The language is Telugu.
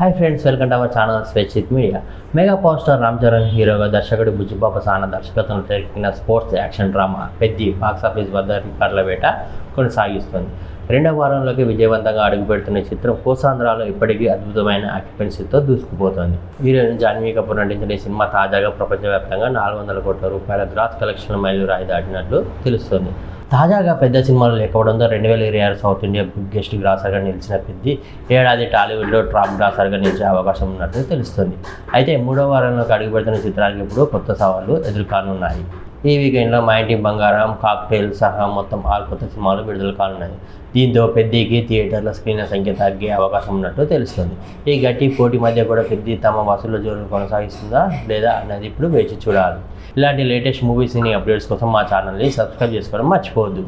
Hi friends, welcome to our channel స్వేచ్ఛిత్ media. Mega power star Ram Charan హీరోగా దర్శకుడు బుజ్జిబాబు సానా దర్శకత్వంలో తెరకెక్కిన sports action drama Peddi box office వద్ద రికార్డుల వేట కొనసాగిస్తుంది. రెండవ వారంలోకి విజయవంతంగా అడుగుపెడుతున్న చిత్రం కోసాంధ్రాలో ఇప్పటికీ అద్భుతమైన ఆక్యుపెన్సీతో దూసుకుపోతోంది. హీరోయిన్ జాన్వీ కపూర్ నటించిన ఈ సినిమా తాజాగా ప్రపంచవ్యాప్తంగా 400 కోట్ల రూపాయల గ్రాస్ కలెక్షన్ మైలురాయి దాటినట్లు తెలుస్తోంది. తాజాగా పెద్ద సినిమాలు లేకపోవడంతో 2026 సౌత్ ఇండియా బిగ్గెస్ట్ గ్రాసర్గా నిలిచిన పెద్ది ఏడాది టాలీవుడ్లో టాప్ గ్రాసర్గా నిలిచే అవకాశం ఉన్నట్లు తెలుస్తుంది. అయితే మూడో వారంలోకి అడుగుపెడుతున్న చిత్రానికి ఇప్పుడు కొత్త సవాళ్లు ఎదుర్కానున్నాయి. ఈ వీకెండ్లో మా ఇంటి బంగారం, కాక్టైల్ సహా మొత్తం 6 కొత్త సినిమాలు విడుదల కానున్నాయి. దీంతో పెద్దికి థియేటర్ల స్క్రీన్ల సంఖ్య తగ్గే అవకాశం ఉన్నట్టు తెలుస్తుంది. ఈ గట్టి పోటీ మధ్య కూడా పెద్ది తమ వసూళ్ల జోరును కొనసాగిస్తుందా లేదా అన్నది ఇప్పుడు వేచి చూడాలి. ఇలాంటి లేటెస్ట్ మూవీ సినీ అప్డేట్స్ కోసం మా ఛానల్ని సబ్స్క్రైబ్ చేసుకోవడం మర్చిపోవద్దు.